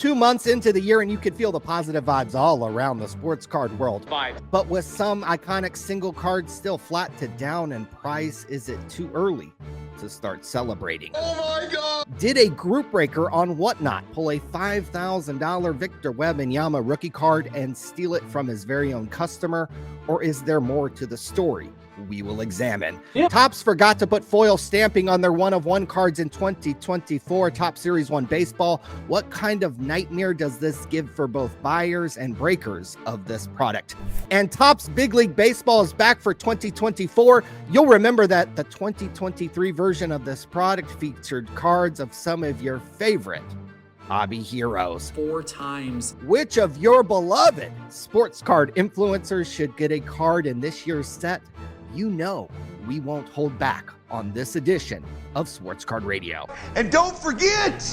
2 months into the year, and you could feel the positive vibes all around the sports card world. But with some iconic single cards still flat to down in price, is it too early to start celebrating? Oh my God! Did a group breaker on Whatnot pull a $5,000 Victor Wembanyama rookie card and steal it from his very own customer? Or is there more to the story? We will examine. Topps forgot to put foil stamping on their one-of-one cards in 2024 Topps Series 1 baseball. What kind of nightmare does this give for both buyers and breakers of this product? And Topps Big League Baseball is back for 2024. You'll remember that the 2023 version of this product featured cards of some of your favorite hobby heroes. 4 times. Which of your beloved sports card influencers should get a card in this year's set? You know we won't hold back on this edition of Sports Card Radio. And don't forget,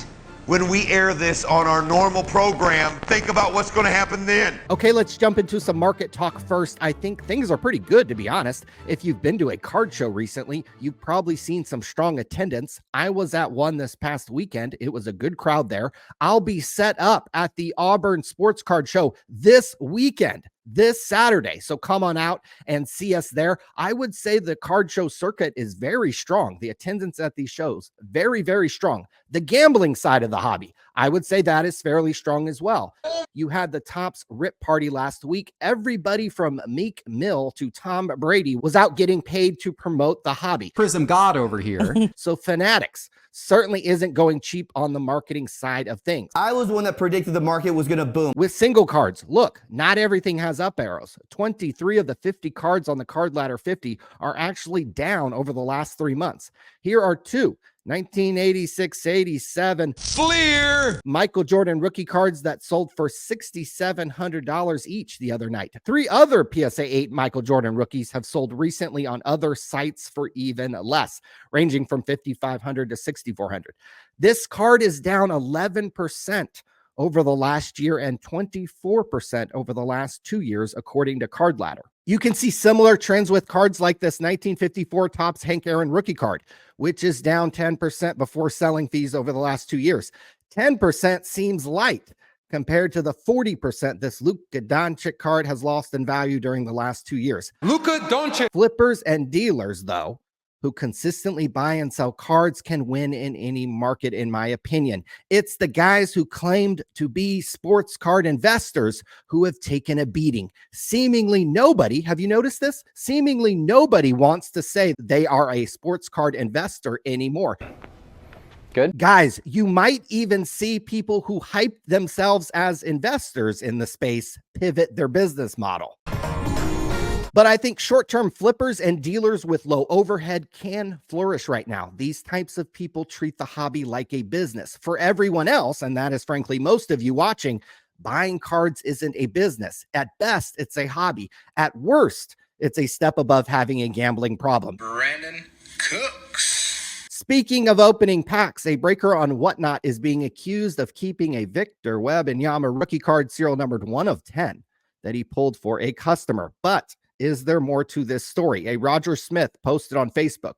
when we air this on our normal program, think about what's going to happen then. Okay, let's jump into some market talk first. I think things are pretty good, to be honest. If you've been to a card show recently, you've probably seen some strong attendance. I was at one this past weekend. It was a good crowd there. I'll be set up at the Auburn Sports Card Show this weekend, this Saturday. So come on out and see us there. I would say the card show circuit is very strong. The attendance at these shows, very, very strong. The gambling side of the hobby, I would say that is fairly strong as well. You had the Topps Rip Party last week. Everybody from Meek Mill to Tom Brady was out getting paid to promote the hobby. Prism God over here. So Fanatics certainly isn't going cheap on the marketing side of things. I was the one that predicted the market was going to boom. With single cards, look, not everything has up arrows. 23 of the 50 cards on the Card Ladder 50 are actually down over the last 3 months. Here are two 1986-87 Fleer Michael Jordan rookie cards that sold for $6,700 each the other night. 3 other PSA 8 Michael Jordan rookies have sold recently on other sites for even less, ranging from $5,500 to $6,400. This card is down 11% over the last year and 24% over the last 2 years, according to Card Ladder. You can see similar trends with cards like this 1954 Topps Hank Aaron rookie card, which is down 10% before selling fees over the last 2 years. 10% seems light compared to the 40% this Luka Doncic card has lost in value during the last 2 years. Luka Doncic. Flippers and dealers, though, who consistently buy and sell cards can win in any market, in my opinion. It's the guys who claimed to be sports card investors who have taken a beating. Seemingly nobody, have you noticed this? Seemingly nobody wants to say they are a sports card investor anymore. Good. Guys, you might even see people who hype themselves as investors in the space pivot their business model. But I think short-term flippers and dealers with low overhead can flourish right now. These types of people treat the hobby like a business. For everyone else, and that is frankly most of you watching, buying cards isn't a business. At best, it's a hobby. At worst, it's a step above having a gambling problem. Brandon Cooks. Speaking of opening packs, a breaker on Whatnot is being accused of keeping a Victor Wembanyama rookie card serial numbered 1 of 10 that he pulled for a customer. But is there more to this story? A Roger Smith posted on Facebook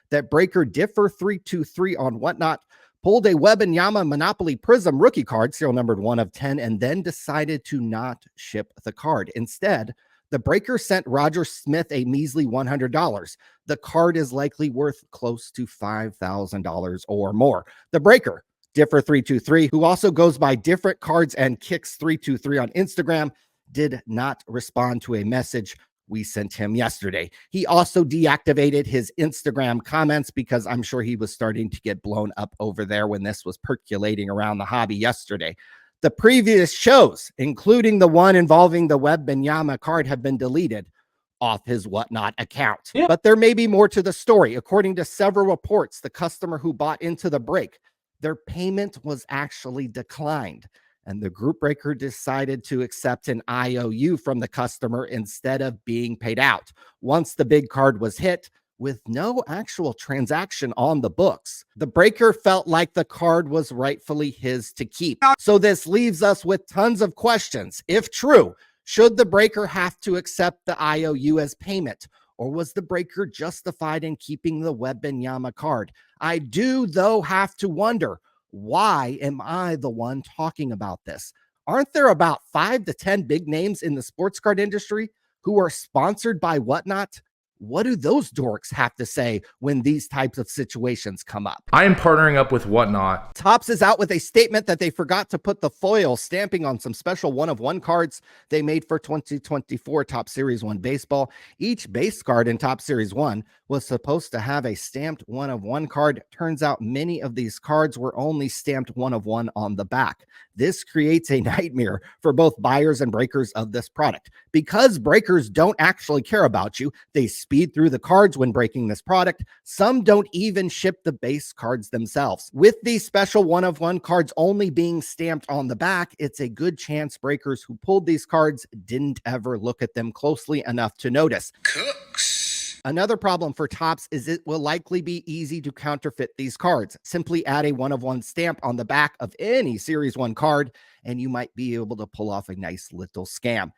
that breaker Differ323 on Whatnot pulled a Wembanyama Monopoly Prism rookie card, serial numbered 1 of 10, and then decided to not ship the card. Instead, the breaker sent Roger Smith a measly $100. The card is likely worth close to $5,000 or more. The breaker, Differ323, who also goes by Different Cards and Kicks323 on Instagram, did not respond to a message we sent him yesterday. He also deactivated his Instagram comments because I'm sure he was starting to get blown up over there when this was percolating around the hobby yesterday. The previous shows, including the one involving the Wembanyama card, have been deleted off his Whatnot account. But there may be more to the story. According to several reports, the customer who bought into the break, their payment was actually declined, and the group breaker decided to accept an IOU from the customer instead of being paid out. Once the big card was hit, with no actual transaction on the books, the breaker felt like the card was rightfully his to keep. So this leaves us with tons of questions. If true, should the breaker have to accept the IOU as payment? Or was the breaker justified in keeping the Wembanyama card? I do, though, have to wonder, Why am I the one talking about this? Aren't there about 5 to 10 big names in the sports card industry who are sponsored by Whatnot? What do those dorks have to say when these types of situations come up? I am partnering up with Whatnot. Topps is out with a statement that they forgot to put the foil stamping on some special one-of-one cards they made for 2024 Topps Series 1 baseball. Each base card in Topps Series 1 was supposed to have a stamped one-of-one card. Turns out many of these cards were only stamped one-of-one on the back. This creates a nightmare for both buyers and breakers of this product. Because breakers don't actually care about you, they speed through the cards when breaking this product. Some don't even ship the base cards themselves. With these special one-of-one cards only being stamped on the back, it's a good chance breakers who pulled these cards didn't ever look at them closely enough to notice. Another problem for Topps is it will likely be easy to counterfeit these cards. Simply add a one-of-one stamp on the back of any Series 1 card, and you might be able to pull off a nice little scam.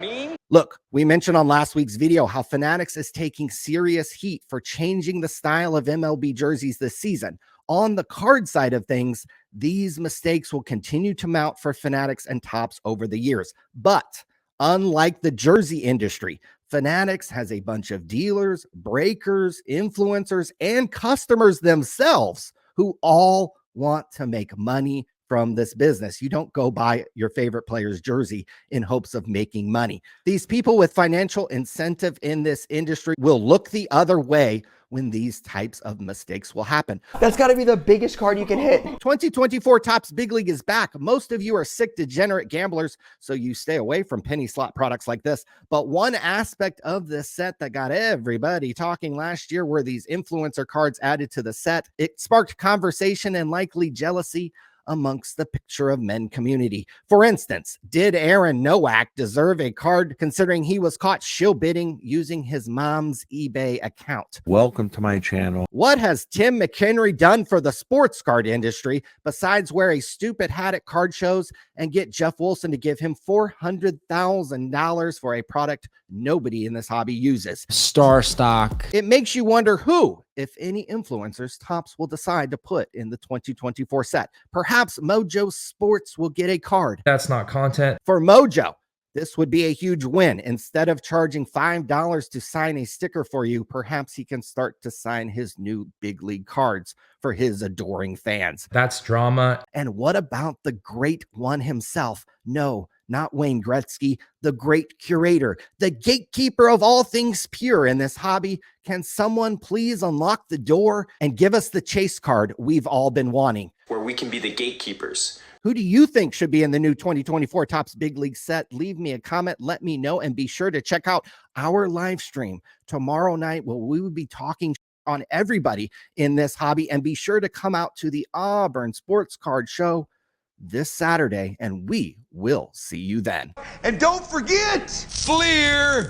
Look, we mentioned on last week's video how Fanatics is taking serious heat for changing the style of MLB jerseys this season. On the card side of things, these mistakes will continue to mount for Fanatics and Topps over the years. But unlike the jersey industry, Fanatics has a bunch of dealers, breakers, influencers, and customers themselves who all want to make money from this business. You don't go buy your favorite player's jersey in hopes of making money. These people with financial incentive in this industry will look the other way when these types of mistakes will happen. That's got to be the biggest card you can hit. 2024 Topps Big League is back. Most of you are sick, degenerate gamblers, so you stay away from penny slot products like this. But one aspect of this set that got everybody talking last year were these influencer cards added to the set. It sparked conversation and likely jealousy amongst the picture of men community. For instance, did Aaron Nowak deserve a card considering he was caught shill bidding using his mom's eBay account? Welcome to my channel. What has Tim McHenry done for the sports card industry besides wear a stupid hat at card shows and get Jeff Wilson to give him $400,000 for a product nobody in this hobby uses? Star stock. It makes you wonder who, if any, influencers Topps will decide to put in the 2024 set. Perhaps Mojo Sports will get a card. That's not content. For Mojo, this would be a huge win. Instead of charging $5 to sign a sticker for you, perhaps he can start to sign his new big league cards for his adoring fans. That's drama. And what about the great one himself? No, not Wayne Gretzky, the great curator, the gatekeeper of all things pure in this hobby. Can someone please unlock the door and give us the chase card we've all been wanting? Where we can be the gatekeepers. Who do you think should be in the new 2024 Topps Big League set? Leave me a comment. Let me know. And be sure to check out our live stream tomorrow night where we will be talking on everybody in this hobby. And be sure to come out to the Auburn Sports Card Show this Saturday, and we will see you then. And don't forget, Fleer!